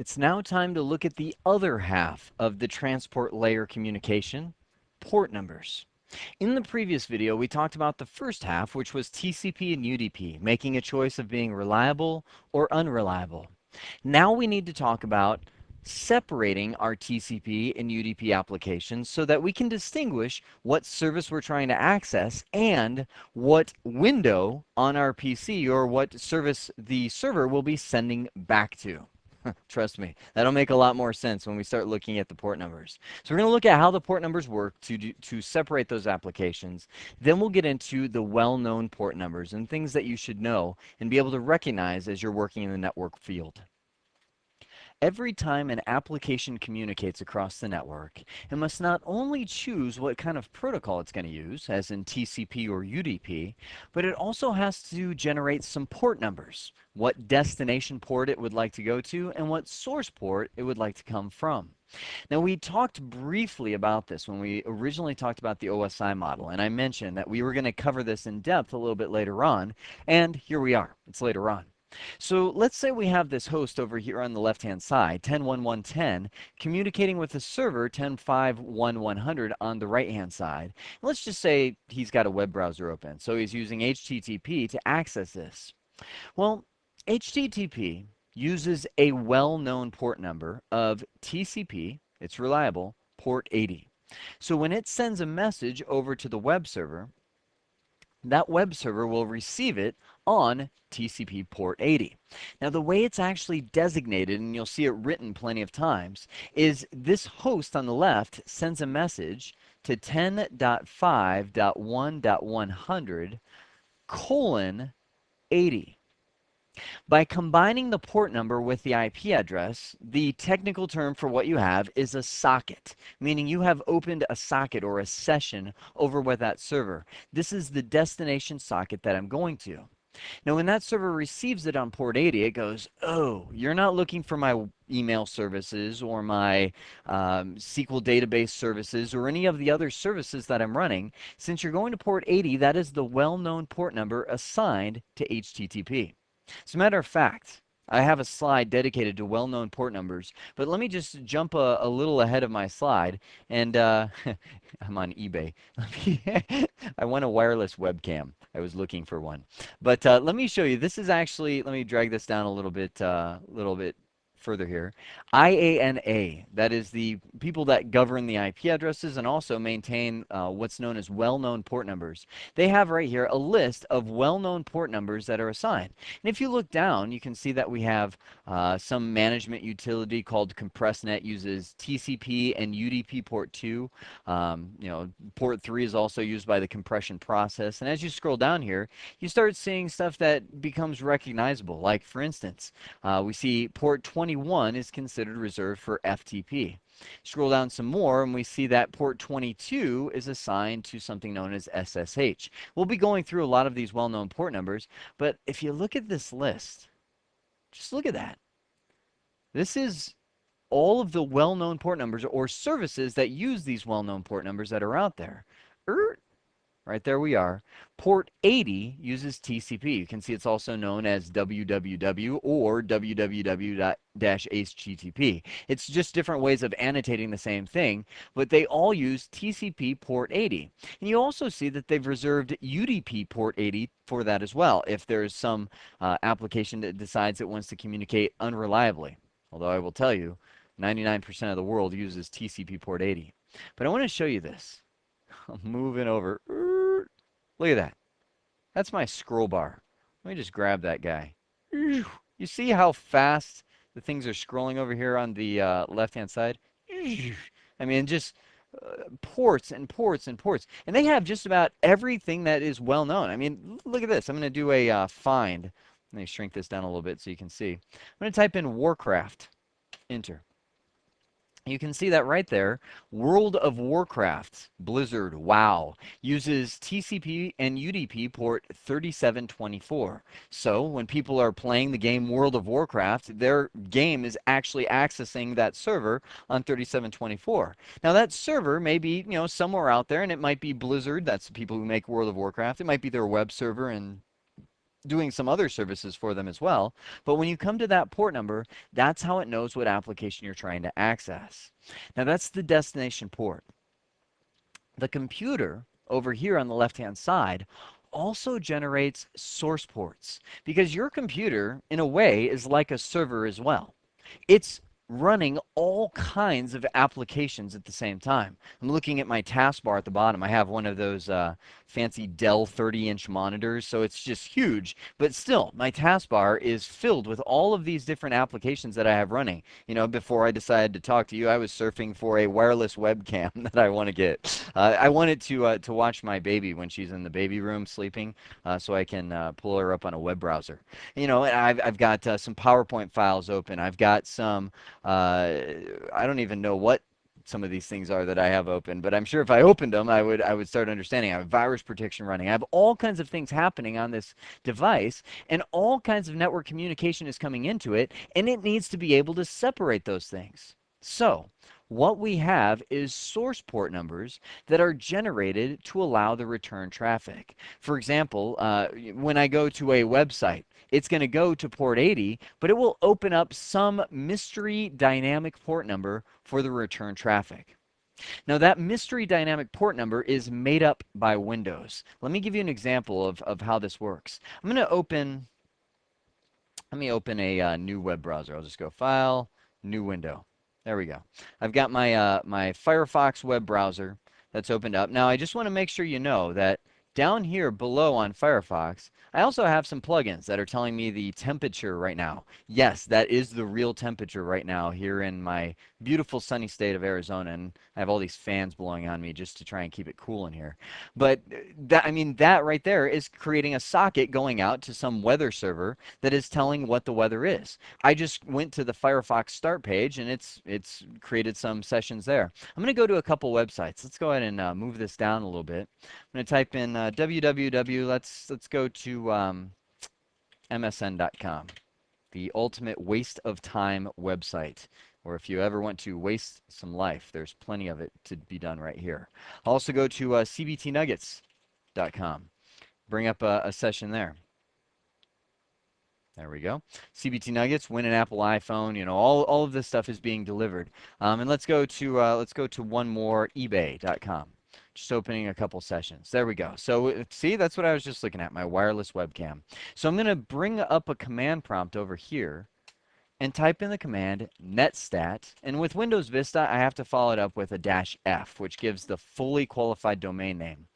It's now time to look at the other half of the transport layer communication, port numbers. In the previous video, we talked about the first half, which was TCP and UDP, making a choice of being reliable or unreliable. Now we need to talk about separating our TCP and UDP applications so that we can distinguish what service we're trying to access and what window on our PC or what service the server will be sending back to. Trust me, that'll make a lot more sense when we start looking at the port numbers. So we're going to look at how the port numbers work to separate those applications. Then we'll get into the well-known port numbers and things that you should know and be able to recognize as you're working in the network field. Every time an application communicates across the network, it must not only choose what kind of protocol it's going to use, as in TCP or UDP, but it also has to generate some port numbers, what destination port it would like to go to, and what source port it would like to come from. Now, we talked briefly about this when we originally talked about the OSI model, and I mentioned that we were going to cover this in depth a little bit later on, and here we are. It's later on. So let's say we have this host over here on the left-hand side, 10.1.1.10, communicating with the server 10.5.1.100 on the right-hand side. Let's just say he's got a web browser open, so he's using HTTP to access this. Well, HTTP uses a well-known port number of TCP, it's reliable, port 80. So when it sends a message over to the web server, that web server will receive it on TCP port 80. Now, the way it's actually designated, and you'll see it written plenty of times, is this host on the left sends a message to 10.5.1.100 : 80. By combining the port number with the IP address, the technical term for what you have is a socket, meaning you have opened a socket or a session over with that server. This is the destination socket that I'm going to. Now, when that server receives it on port 80, it goes, oh, you're not looking for my email services or my SQL database services or any of the other services that I'm running. Since you're going to port 80, that is the well-known port number assigned to HTTP. As a matter of fact, I have a slide dedicated to well-known port numbers, but let me just jump a little ahead of my slide, and I'm on eBay. I want a wireless webcam. I was looking for one. But let me show you. This is actually, let me drag this down a little bit further here. IANA, that is the people that govern the IP addresses and also maintain what's known as well-known port numbers. They have right here a list of well-known port numbers that are assigned. And if you look down, you can see that we have some management utility called CompressNet uses TCP and UDP port 2. Port 3 is also used by the compression process. And as you scroll down here, you start seeing stuff that becomes recognizable. Like, for instance, we see port 21 is considered reserved for FTP. Scroll down some more and we see that port 22 is assigned to something known as SSH. We'll be going through a lot of these well-known port numbers, but if you look at this list, just look at that. This is all of the well-known port numbers or services that use these well-known port numbers that are out there. Right there we are. Port 80 uses TCP. You can see it's also known as www or www.http. It's just different ways of annotating the same thing, but they all use TCP port 80. And you also see that they've reserved UDP port 80 for that as well, if there's some application that decides it wants to communicate unreliably. Although I will tell you, 99% of the world uses TCP port 80. But I want to show you this. I'm moving over. Look at that. That's my scroll bar. Let me just grab that guy. You see how fast the things are scrolling over here on the left-hand side? I mean, just ports and ports and ports. And they have just about everything that is well known. I mean, look at this. I'm going to do a find. Let me shrink this down a little bit so you can see. I'm going to type in Warcraft. Enter. You can see that right there. World of Warcraft, Blizzard, WoW, uses TCP and UDP port 3724. So when people are playing the game World of Warcraft, their game is actually accessing that server on 3724. Now that server may be, somewhere out there, and it might be Blizzard. That's the people who make World of Warcraft. It might be their web server, and doing some other services for them as well. But when you come to that port number, that's how it knows what application you're trying to access. Now that's the destination port. The computer over here on the left-hand side also generates source ports because your computer, in a way, is like a server as well. It's running all kinds of applications at the same time. I'm looking at my taskbar at the bottom. I have one of those fancy Dell 30-inch monitors, so it's just huge. But still, my taskbar is filled with all of these different applications that I have running. You know, before I decided to talk to you, I was surfing for a wireless webcam that I want to get. I wanted to watch my baby when she's in the baby room sleeping, so I can pull her up on a web browser. You know, and I've got some PowerPoint files open. I've got some, I don't even know what some of these things are that I have open, but I'm sure if I opened them, I would start understanding. I have virus protection running. I have all kinds of things happening on this device, and all kinds of network communication is coming into it, and it needs to be able to separate those things. So, what we have is source port numbers that are generated to allow the return traffic. For example, when I go to a website, it's going to go to port 80, but it will open up some mystery dynamic port number for the return traffic. Now, that mystery dynamic port number is made up by Windows. Let me give you an example of how this works. Let me open a new web browser. I'll just go File, New Window. There we go. I've got my, my Firefox web browser that's opened up. Now, I just want to make sure you know that down here below on Firefox, I also have some plugins that are telling me the temperature right now. Yes, that is the real temperature right now here in my beautiful sunny state of Arizona, and I have all these fans blowing on me just to try and keep it cool in here. But that, I mean, that right there is creating a socket going out to some weather server that is telling what the weather is. I just went to the Firefox start page, and it's created some sessions there. I'm going to go to a couple websites. Let's go ahead and move this down a little bit. I'm going to type in www. Let's go to msn.com, the ultimate waste of time website. Or if you ever want to waste some life, there's plenty of it to be done right here. I'll also go to cbtnuggets.com. Bring up a session there. There we go. CBT Nuggets, win an Apple iPhone. You know, all of this stuff is being delivered. And let's go to one more, eBay.com. Just opening a couple sessions. There we go. So see, that's what I was just looking at, my wireless webcam. So I'm going to bring up a command prompt over here and type in the command netstat. And with Windows Vista, I have to follow it up with a -F, which gives the fully qualified domain name.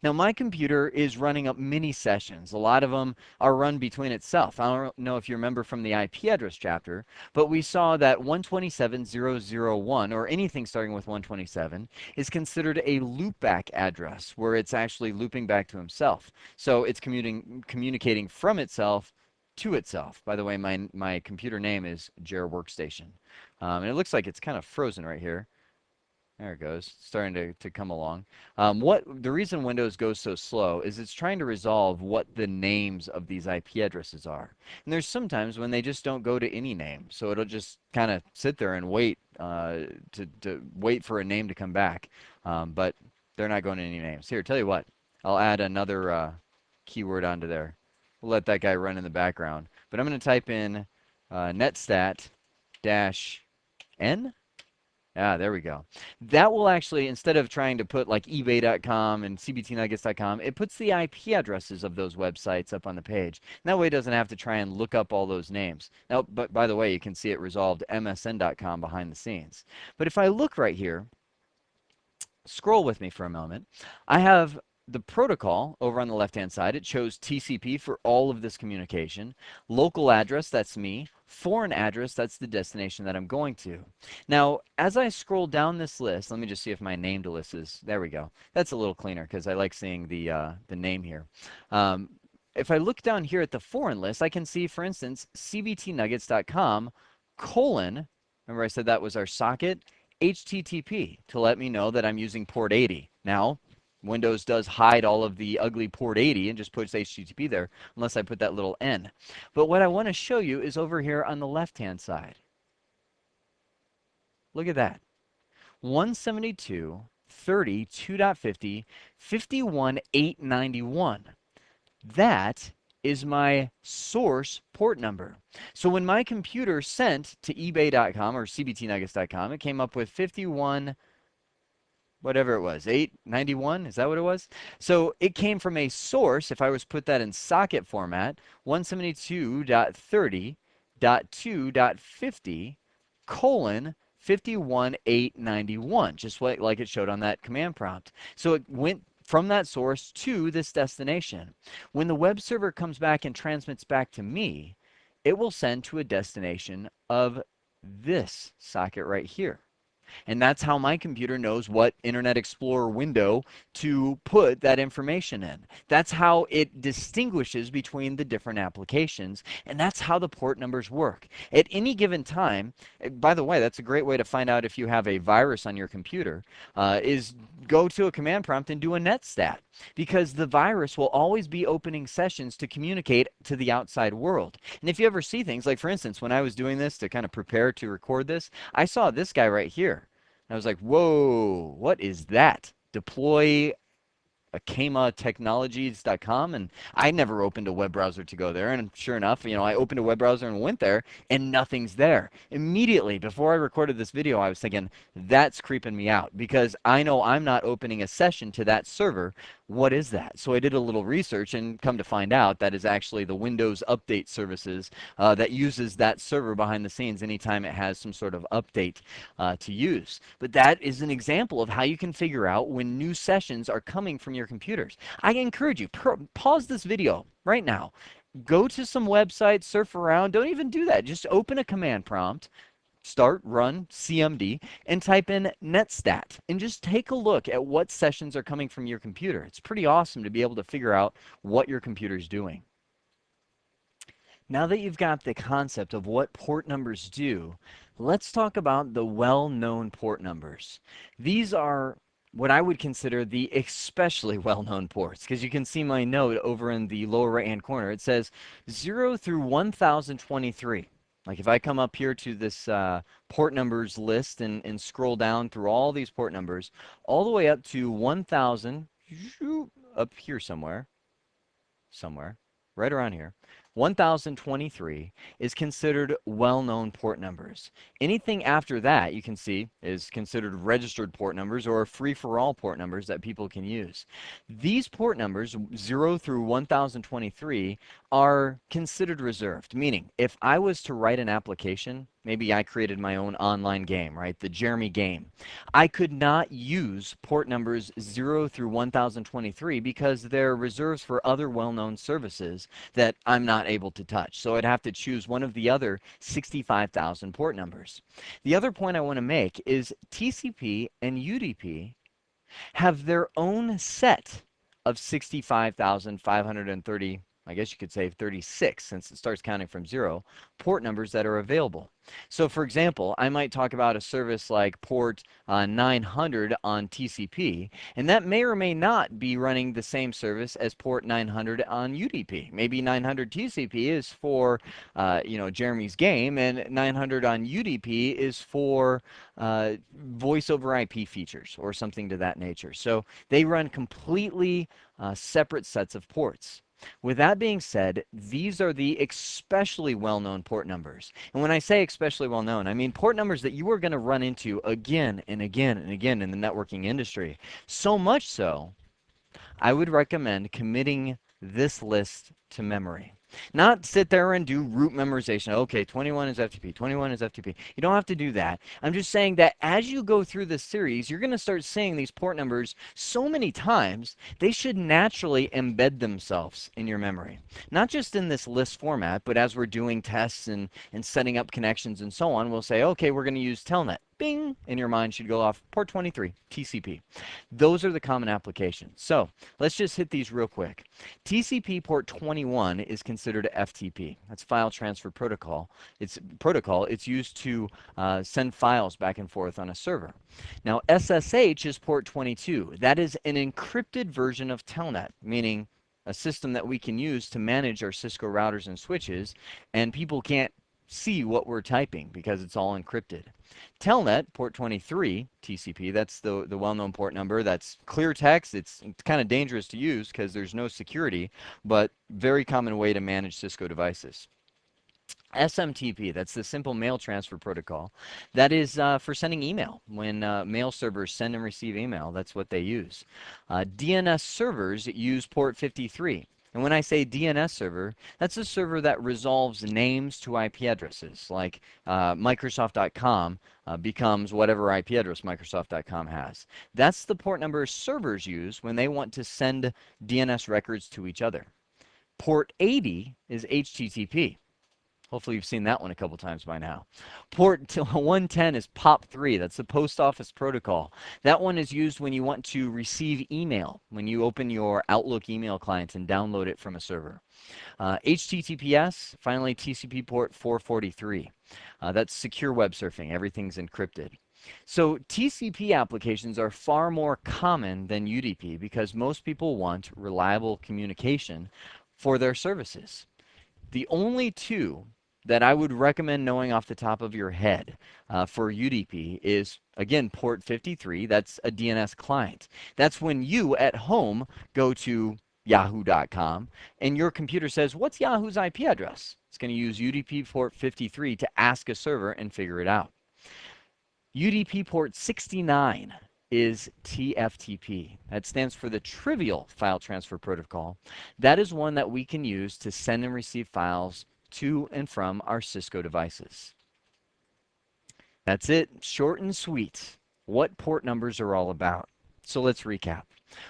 Now, my computer is running up many sessions. A lot of them are run between itself. I don't know if you remember from the IP address chapter, but we saw that 127.0.0.1, or anything starting with 127, is considered a loopback address, where it's actually looping back to himself. So it's communicating from itself to itself. By the way, my computer name is Jer Workstation. And it looks like it's kind of frozen right here. There it goes, starting to come along. The reason Windows goes so slow is it's trying to resolve what the names of these IP addresses are. And there's sometimes when they just don't go to any name, so it'll just kind of sit there and wait to wait for a name to come back. But they're not going to any names. Here, tell you what, I'll add another keyword onto there. We'll let that guy run in the background. But I'm going to type in netstat-n. Ah, there we go. That will actually, instead of trying to put like ebay.com and cbtnuggets.com, it puts the IP addresses of those websites up on the page. And that way it doesn't have to try and look up all those names. Now, but by the way, you can see it resolved msn.com behind the scenes. But if I look right here, scroll with me for a moment, I have the protocol over on the left-hand side. It shows TCP for all of this communication. Local address, that's me. Foreign address, that's the destination that I'm going to. Now, as I scroll down this list, let me just see if my named list is, there we go. That's a little cleaner because I like seeing the name here. If I look down here at the foreign list, I can see, for instance, cbtnuggets.com : remember I said that was our socket, HTTP, to let me know that I'm using port 80. Now, Windows does hide all of the ugly port 80 and just puts HTTP there, unless I put that little N. But what I want to show you is over here on the left-hand side. Look at that. 172.30.2.50, 51.891. That is my source port number. So when my computer sent to ebay.com or cbtnuggets.com, it came up with 51, whatever it was, 891, is that what it was? So it came from a source, if I was put that in socket format, 172.30.2.50 colon 51891, just like it showed on that command prompt. So it went from that source to this destination. When the web server comes back and transmits back to me, it will send to a destination of this socket right here. And that's how my computer knows what Internet Explorer window to put that information in. That's how it distinguishes between the different applications. And that's how the port numbers work. At any given time, by the way, that's a great way to find out if you have a virus on your computer, is go to a command prompt and do a netstat. Because the virus will always be opening sessions to communicate to the outside world. And if you ever see things, like for instance, when I was doing this to kind of prepare to record this, I saw this guy right here. I was like, whoa, what is that? Deploy akamatechnologies.com, and I never opened a web browser to go there. And sure enough, I opened a web browser and went there, and nothing's there. Immediately before I recorded this video, I was thinking, that's creeping me out because I know I'm not opening a session to that server. What is that? So I did a little research and come to find out that is actually the Windows Update services that uses that server behind the scenes anytime it has some sort of update to use. But that is an example of how you can figure out when new sessions are coming from your computers. I encourage you, pause this video right now. Go to some websites, surf around. Don't even do that. Just open a command prompt, run CMD, and type in netstat. And just take a look at what sessions are coming from your computer. It's pretty awesome to be able to figure out what your computer is doing. Now that you've got the concept of what port numbers do, let's talk about the well-known port numbers. These are what I would consider the especially well-known ports, because you can see my note over in the lower right-hand corner. It says 0 through 1023. Like if I come up here to this port numbers list and scroll down through all these port numbers, all the way up to 1000, up here somewhere, right around here. 1023 is considered well-known port numbers. Anything after that, you can see, is considered registered port numbers or free-for-all port numbers that people can use. These port numbers, 0 through 1023, are considered reserved, meaning if I was to write an application, maybe I created my own online game, right? The Jeremy game. I could not use port numbers 0 through 1023 because they're reserved for other well-known services that I'm not able to touch. So I'd have to choose one of the other 65,000 port numbers. The other point I want to make is TCP and UDP have their own set of 65,530, I guess you could say 36, since it starts counting from 0, port numbers that are available. So for example, I might talk about a service like port 900 on TCP, and that may or may not be running the same service as port 900 on UDP. Maybe 900 TCP is for Jeremy's game, and 900 on UDP is for voice over IP features or something to that nature. So they run completely separate sets of ports. With that being said, these are the especially well-known port numbers. And when I say especially well-known, I mean port numbers that you are going to run into again and again and again in the networking industry. So much so, I would recommend committing this list to memory. Not sit there and do root memorization. Okay, 21 is FTP, 21 is FTP. You don't have to do that. I'm just saying that as you go through this series, you're going to start seeing these port numbers so many times, they should naturally embed themselves in your memory. Not just in this list format, but as we're doing tests and setting up connections and so on, we'll say, okay, we're going to use Telnet. Bing, in your mind should go off port 23, TCP. Those are the common applications. So let's just hit these real quick. TCP port 21 is considered FTP. That's file transfer protocol. It's used to send files back and forth on a server. Now SSH is port 22. That is an encrypted version of Telnet, meaning a system that we can use to manage our Cisco routers and switches, and people can't see what we're typing because it's all encrypted. Telnet, port 23, TCP, that's the well-known port number. That's clear text. It's kind of dangerous to use because there's no security, but very common way to manage Cisco devices. SMTP, that's the simple mail transfer protocol. That is for sending email. When mail servers send and receive email, that's what they use. DNS servers use port 53. And when I say DNS server, that's a server that resolves names to IP addresses, like Microsoft.com becomes whatever IP address Microsoft.com has. That's the port number servers use when they want to send DNS records to each other. Port 80 is HTTP. Hopefully you've seen that one a couple times by now. Port 110 is POP3. That's the post office protocol. That one is used when you want to receive email, when you open your Outlook email client and download it from a server. HTTPS, finally TCP port 443. That's secure web surfing. Everything's encrypted. So TCP applications are far more common than UDP because most people want reliable communication for their services. The only two that I would recommend knowing off the top of your head for UDP is, again, port 53. That's a DNS client. That's when you at home go to yahoo.com and your computer says, what's Yahoo's IP address? It's going to use UDP port 53 to ask a server and figure it out. UDP port 69 is TFTP. That stands for the Trivial File Transfer Protocol. That is one that we can use to send and receive files to and from our Cisco devices. That's it, short and sweet, what port numbers are all about. So let's recap.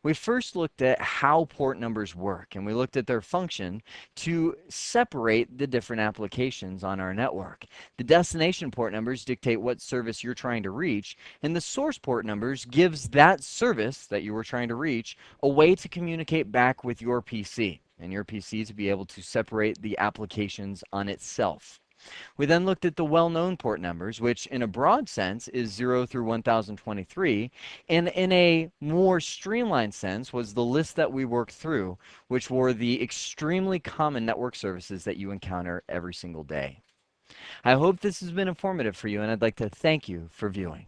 We first looked at how port numbers work, and we looked at their function to separate the different applications on our network. The destination port numbers dictate what service you're trying to reach, and the source port numbers gives that service that you were trying to reach a way to communicate back with your PC, and your PC to be able to separate the applications on itself. We then looked at the well-known port numbers, which in a broad sense is 0 through 1023, and in a more streamlined sense was the list that we worked through, which were the extremely common network services that you encounter every single day. I hope this has been informative for you, and I'd like to thank you for viewing.